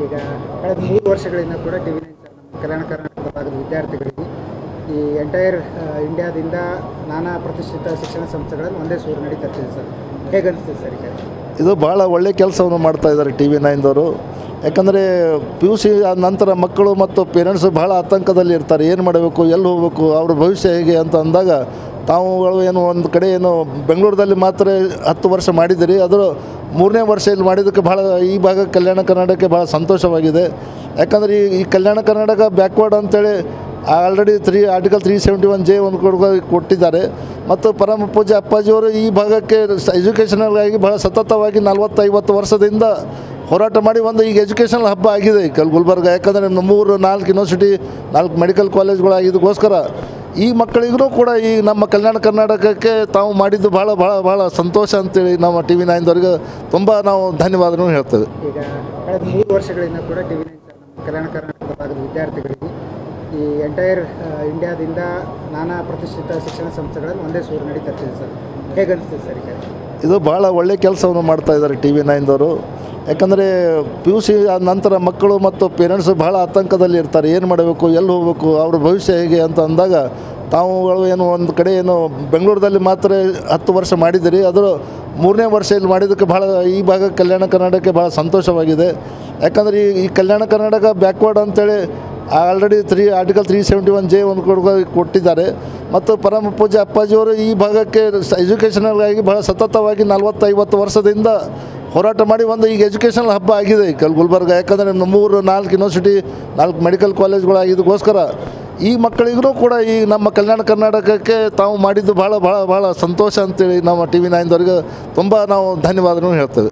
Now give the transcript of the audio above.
ಈಗ ಕಳೆದ 3 ವರ್ಷಗಳಿಂದ ಕೂಡ ಟಿವಿ9 ಸರ್ ನಮ್ಮ ಕಲ್ಯಾಣ ಕರ್ನಾಟಕದ ಭಾಗದ ವಿದ್ಯಾರ್ಥಿಗಳಿಗೆ ಈ ಎಂಟೈರ್ ಇಂಡಿಯಾದಿಂದ ನಾನಾ ಪ್ರತಿಷ್ಠಿತ ಶಿಕ್ಷಣ ಸಂಸ್ಥೆಗಳಲ್ಲಿ ಒಂದೇ ಸೂರು ನಡೀತಾ ಇರ್ತದೆ ಸರ್. ಹೇಗೆ ಅನಿಸ್ತದೆ ಸರ್? ಈಗ ಇದು ಭಾಳ ಒಳ್ಳೆಯ ಕೆಲಸವನ್ನು ಮಾಡ್ತಾ ಇದ್ದಾರೆ ಟಿವಿ9ದವರು. ಯಾಕಂದರೆ PUC ಆದ ನಂತರ ಮಕ್ಕಳು ಮತ್ತು ಪೇರೆಂಟ್ಸು ಭಾಳ ಆತಂಕದಲ್ಲಿ ಇರ್ತಾರೆ. ಏನು ಮಾಡಬೇಕು, ಎಲ್ಲಿ ಹೋಗಬೇಕು, ಅವ್ರ ಭವಿಷ್ಯ ಹೇಗೆ ಅಂತ ಅಂದಾಗ ತಾವುಗಳು ಏನು ಒಂದು ಕಡೆ ಏನು ಬೆಂಗಳೂರಲ್ಲಿ ಮಾತ್ರ 10 ವರ್ಷ ಮಾಡಿದಿರಿ, ಅದರ 3ನೇ ವರ್ಷ ಇಲ್ಲಿ ಮಾಡಿದ್ದಕ್ಕೆ ಭಾಳ ಈ ಭಾಗ ಕಲ್ಯಾಣ ಕರ್ನಾಟಕಕ್ಕೆ ಭಾಳ ಸಂತೋಷವಾಗಿದೆ. ಯಾಕಂದರೆ ಈ ಕಲ್ಯಾಣ ಕರ್ನಾಟಕ ಬ್ಯಾಕ್ವರ್ಡ್ ಅಂತೇಳಿ ಆಲ್ರೆಡಿ ಆರ್ಟಿಕಲ್ 371J ಒಂದು ಕೊಟ್ಟಿದ್ದಾರೆ. ಮತ್ತು ಪರಮ ಪೂಜ್ಯ ಅಪ್ಪಾಜಿಯವರು ಈ ಭಾಗಕ್ಕೆ ಎಜುಕೇಷನಲ್ಗಾಗಿ ಭಾಳ ಸತತವಾಗಿ 40-50 ವರ್ಷದಿಂದ ಹೋರಾಟ ಮಾಡಿ ಒಂದು ಈಗ ಎಜುಕೇಷನಲ್ ಹಬ್ಬ ಆಗಿದೆ ಈ ಗುಲ್ಬರ್ಗ. ಯಾಕಂದರೆ 3-4 ಯೂನಿವರ್ಸಿಟಿ, 4 ಮೆಡಿಕಲ್ ಕಾಲೇಜ್ಗಳಾಗಿದ್ದಕ್ಕೋಸ್ಕರ ಈ ಮಕ್ಕಳಿಗೂ ಕೂಡ ಈ ನಮ್ಮ ಕಲ್ಯಾಣ ಕರ್ನಾಟಕಕ್ಕೆ ತಾವು ಮಾಡಿದ್ದು ಭಾಳ ಭಾಳ ಭಾಳ ಸಂತೋಷ ಅಂತೇಳಿ ನಮ್ಮ ಟಿವಿ9ದವ್ರಿಗೆ ತುಂಬ ನಾವು ಧನ್ಯವಾದಗಳನ್ನು ಹೇಳ್ತೇವೆ. ಈಗ ಕಳೆದ 3 ವರ್ಷಗಳಿಂದ ಕೂಡ ಟಿವಿ9 ಸರ್ ನಮ್ಮ ಕಲ್ಯಾಣ ಕರ್ನಾಟಕದ ಭಾಗದ ವಿದ್ಯಾರ್ಥಿಗಳಿಗೆ ಈ ಎಂಟೈರ್ ಇಂಡಿಯಾದಿಂದ ನಾನಾ ಪ್ರತಿಷ್ಠಿತ ಶಿಕ್ಷಣ ಸಂಸ್ಥೆಗಳಲ್ಲಿ ಒಂದೇ ಸೂರು ನಡೀತಾ ಇರ್ತದೆ ಸರ್. ಹೇಗೆ ಅನಿಸ್ತದೆ ಸರ್? ಈಗ ಇದು ಭಾಳ ಒಳ್ಳೆಯ ಕೆಲಸವನ್ನು ಮಾಡ್ತಾ ಇದ್ದಾರೆ ಟಿವಿ9ದವರು. ಯಾಕಂದರೆ PUC ಆದ ನಂತರ ಮಕ್ಕಳು ಮತ್ತು ಪೇರೆಂಟ್ಸು ಭಾಳ ಆತಂಕದಲ್ಲಿ ಇರ್ತಾರೆ. ಏನು ಮಾಡಬೇಕು, ಎಲ್ಲಿ ಹೋಗಬೇಕು, ಅವ್ರ ಭವಿಷ್ಯ ಹೇಗೆ ಅಂತ ಅಂದಾಗ ತಾವುಗಳು ಏನು ಒಂದು ಕಡೆ ಏನು ಬೆಂಗಳೂರಲ್ಲಿ ಮಾತ್ರ 10 ವರ್ಷ ಮಾಡಿದಿರಿ, ಅದರ 3ನೇ ವರ್ಷ ಇಲ್ಲಿ ಮಾಡಿದ್ದಕ್ಕೆ ಭಾಳ ಈ ಭಾಗ ಕಲ್ಯಾಣ ಕರ್ನಾಟಕಕ್ಕೆ ಭಾಳ ಸಂತೋಷವಾಗಿದೆ. ಯಾಕಂದರೆ ಈ ಕಲ್ಯಾಣ ಕರ್ನಾಟಕ ಬ್ಯಾಕ್ವರ್ಡ್ ಅಂತೇಳಿ ಆಲ್ರೆಡಿ ಆರ್ಟಿಕಲ್ 371J ಒಂದು ಕೊಟ್ಟಿದ್ದಾರೆ. ಮತ್ತು ಪರಮ ಪೂಜ್ಯ ಅಪ್ಪಾಜಿಯವರು ಈ ಭಾಗಕ್ಕೆ ಎಜುಕೇಷನಲ್ಗಾಗಿ ಭಾಳ ಸತತವಾಗಿ 40-50 ವರ್ಷದಿಂದ ಹೋರಾಟ ಮಾಡಿ ಒಂದು ಈಗ ಎಜುಕೇಷನಲ್ ಹಬ್ಬ ಆಗಿದೆ ಈ ಗುಲ್ಬರ್ಗ. ಯಾಕಂದರೆ 3-4 ಯೂನಿವರ್ಸಿಟಿ, 4 ಮೆಡಿಕಲ್ ಕಾಲೇಜ್ಗಳಾಗಿದ್ದಕ್ಕೋಸ್ಕರ ಈ ಮಕ್ಕಳಿಗೂ ಕೂಡ ಈ ನಮ್ಮ ಕಲ್ಯಾಣ ಕರ್ನಾಟಕಕ್ಕೆ ತಾವು ಮಾಡಿದ್ದು ಭಾಳ ಭಾಳ ಭಾಳ ಸಂತೋಷ ಅಂತೇಳಿ ನಮ್ಮ ಟಿವಿ9ದವ್ರಿಗೆ ತುಂಬ ನಾವು ಧನ್ಯವಾದಗಳನ್ನು ಹೇಳ್ತೇವೆ.